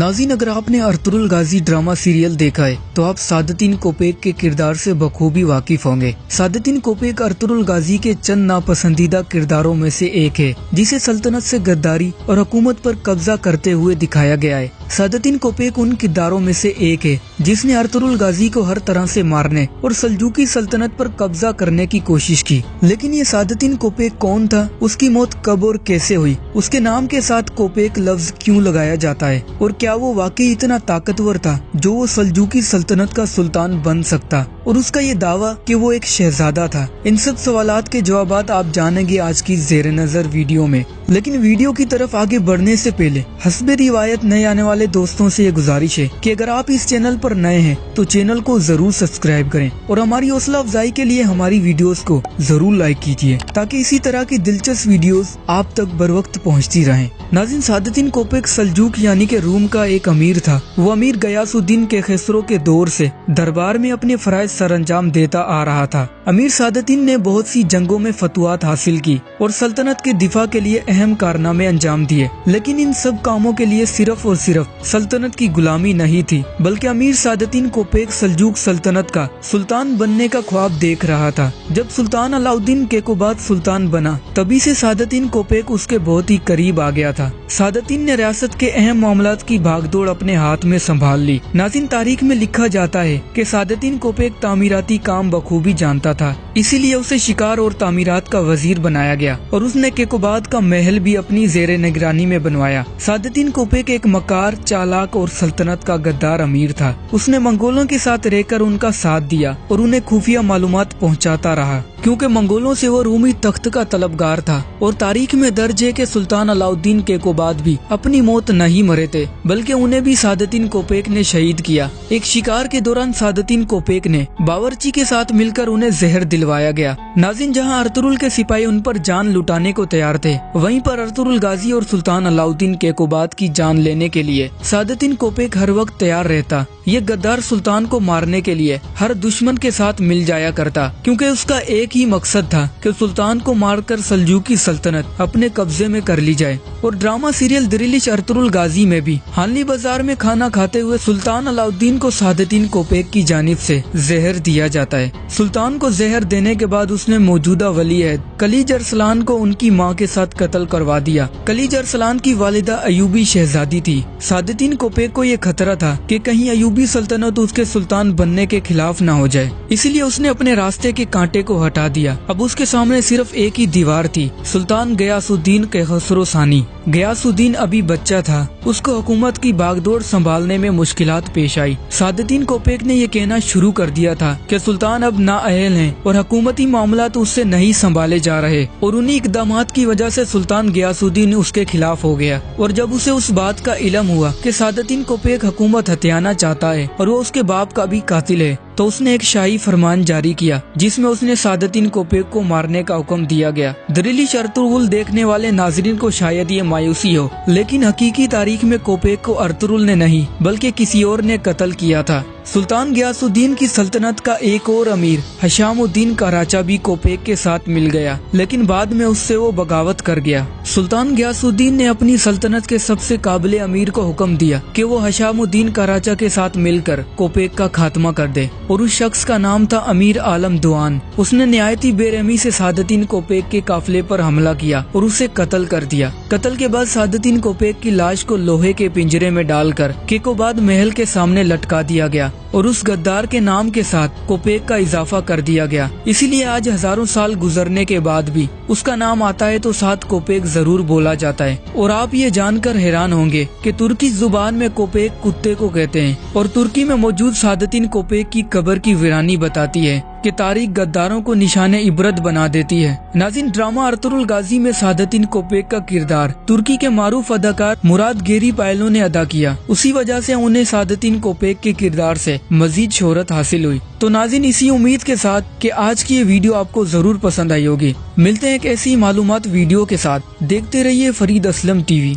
नाज़रीन, अगर आपने अर्तुगरुल गाजी ड्रामा सीरियल देखा है तो आप सादतीन कोपेक के किरदार से बखूबी वाकिफ होंगे। सादतीन कोपेक अर्तुगरुल गाजी के चंद नापसंदीदा किरदारों में से एक है जिसे सल्तनत से गद्दारी और हुकूमत पर कब्जा करते हुए दिखाया गया है। सादतीन कोपेक उन किरदारों में से एक है जिसने अर्तुगरुल गाजी को हर तरह से मारने और सल्जूकी सल्तनत पर कब्जा करने की कोशिश की। लेकिन ये सादतीन कोपेक कौन था, उसकी मौत कब और कैसे हुई, उसके नाम के साथ कोपेक लफ्ज क्यों लगाया जाता है और क्या वो वाकई इतना ताकतवर था जो वो सल्जूकी सल्तनत का सुल्तान बन सकता, और उसका ये दावा कि वो एक शहजादा था। इन सब सवालात के जवाबात आप जानेंगे आज की ज़ेरे नज़र वीडियो में। लेकिन वीडियो की तरफ आगे बढ़ने से पहले हस्बे रिवायत नए आने वाले दोस्तों से ये गुजारिश है कि अगर आप इस चैनल पर नए हैं तो चैनल को जरूर सब्सक्राइब करें और हमारी हौसला अफजाई के लिए हमारी वीडियोस को जरूर लाइक कीजिए ताकि इसी तरह की दिलचस्प वीडियोस आप तक बर वक्त पहुँचती रहें। नाज़रीन, सादतीन कोपेक सल्जूक यानी के रूम का एक अमीर था। वो अमीर गयासुद्दीन के खसरो के दौर से दरबार में अपने फराइज सरअंजाम देता आ रहा था। अमीर सादतीन ने बहुत सी जंगों में फतुआत हासिल की और सल्तनत के दिफा के लिए अहम कारनामे अंजाम दिए। लेकिन इन सब कामों के लिए सिर्फ और सिर्फ सल्तनत की गुलामी नहीं थी, बल्कि अमीर सादतीन कोपेक सल्जूक सल्तनत का सुल्तान बनने का ख्वाब देख रहा था। जब सुल्तान अलाउद्दीन केकोबाद सुल्तान बना तभी से सादतीन कोपेक उसके बहुत ही करीब आ गया था। सादतीन ने रियासत के अहम मामलात की भागदौड़ अपने हाथ में संभाल ली। नाज़रीन, तारीख में लिखा जाता है कि सादतीन कोपेक तामीराती काम बखूबी जानता था, इसीलिए उसे शिकार और तामीरात का वजीर बनाया गया और उसने केकोबाद का महल भी अपनी ज़ेरे निगरानी में बनवाया। सादतीन कोपेक एक मकार, चालाक और सल्तनत का गद्दार अमीर था। उसने मंगोलों के साथ रहकर उनका साथ दिया और उन्हें खुफिया मालूमात पहुंचाता रहा, क्योंकि मंगोलों से वो रूमी तख्त का तलबगार था। और तारीख में दर्ज है कि सुल्तान अलाउद्दीन केकोबाद भी अपनी मौत नहीं मरे थे, बल्कि उन्हें भी सादतीन कोपेक ने शहीद किया। एक शिकार के दौरान सादतीन कोपेक ने बावर्ची के साथ मिलकर उन्हें जहर दिलवाया गया। नाज़रीन, जहां अर्तुगरुल के सिपाही उन पर जान लुटाने को तैयार थे, वहीं पर अर्तुगरुल गाजी और सुल्तान अलाउद्दीन केकोबाद की जान लेने के लिए सादतीन कोपेक हर वक्त तैयार रहता। ये गद्दार सुल्तान को मारने के लिए हर दुश्मन के साथ मिल जाया करता, क्योंकि उसका एक ही मकसद था कि सुल्तान को मारकर सल्जूकी सल्तनत अपने कब्जे में कर ली जाए। और ड्रामा सीरियल दिरिलिश अर्तुगरुल गाजी में भी हानली बाजार में खाना खाते हुए सुल्तान अलाउद्दीन को सादतीन कोपेक की जानिब से जहर दिया जाता है। सुल्तान को जहर देने के बाद उसने मौजूदा वली अहद खलीज अरसलान को उनकी माँ के साथ कत्ल करवा दिया। खलीज अरसलान की वालिदा अयूबी शहजादी थी। सादतीन कोपेक को ये खतरा था कि कहीं अयूबी सल्तनत उसके सुल्तान बनने के खिलाफ न हो जाए, इसीलिए उसने अपने रास्ते के कांटे को हटा दिया। अब उसके सामने सिर्फ एक ही दीवार थी, सुल्तान गयासुद्दीन के खसरो सानी। गयासुद्दीन अभी बच्चा था, उसको हुकूमत की बागडोर संभालने में मुश्किलात पेश आई। सादतीन कोपेक ने ये कहना शुरू कर दिया था कि सुल्तान अब नाअहल हैं और हुकूमती मामलात उससे नहीं संभाले जा रहे, और उन्हीं इकदामात की वजह से सुल्तान गयासुद्दीन उसके खिलाफ हो गया। और जब उसे उस बात का इल्म हुआ कि सादतीन कोपेक हुकूमत हथियाना चाहता है और वो उसके बाप का भी कातिल है, तो उसने एक शाही फरमान जारी किया जिसमें उसने सादतीन कोपेक को मारने का हुक्म दिया गया। दिरिलिश अर्तुगरुल देखने वाले नाजरीन को शायद ये मायूसी हो, लेकिन हकीकी तारीख में कोपेक को अर्तुगरुल ने नहीं बल्कि किसी और ने कत्ल किया था। सुल्तान गयासुद्दीन की सल्तनत का एक और अमीर हशामुद्दीन कराचा भी कोपेक के साथ मिल गया, लेकिन बाद में उससे वो बगावत कर गया। सुल्तान गयासुद्दीन ने अपनी सल्तनत के सबसे काबिल अमीर को हुक्म दिया कि वो हशामुद्दीन कराचा के साथ मिलकर कोपेक का खात्मा कर दे, और उस शख्स का नाम था अमीर आलम दुआन। उसने निहायती बेरहमी से सादतीन कोपेक के काफिले पर हमला किया और उसे कत्ल कर दिया। कत्ल के बाद सादतीन कोपेक की लाश को लोहे के पिंजरे में डालकर केकोबाद महल के सामने लटका दिया गया और उस गद्दार के नाम के साथ कोपेक का इजाफा कर दिया गया। इसीलिए आज हजारों साल गुजरने के बाद भी उसका नाम आता है तो साथ कोपेक जरूर बोला जाता है। और आप ये जानकर हैरान होंगे कि तुर्की जुबान में कोपेक कुत्ते को कहते हैं, और तुर्की में मौजूद सादतीन कोपेक की कब्र की वीरानी बताती है कि तारीख गद्दारों को निशाने इबरत बना देती है। नाज़रीन, ड्रामा अर्तुगरुल गाजी में सादतीन कोपेक का किरदार तुर्की के मारूफ अदाकार मुराद गेरी पायलो ने अदा किया। उसी वजह से उन्हें सादतीन कोपेक के किरदार से मजीद शोहरत हासिल हुई। तो नाज़रीन, इसी उम्मीद के साथ कि आज की ये वीडियो आपको जरूर पसंद आई होगी। मिलते हैं एक ऐसी मालूमात वीडियो के साथ। देखते रहिए फरीद असलम टीवी।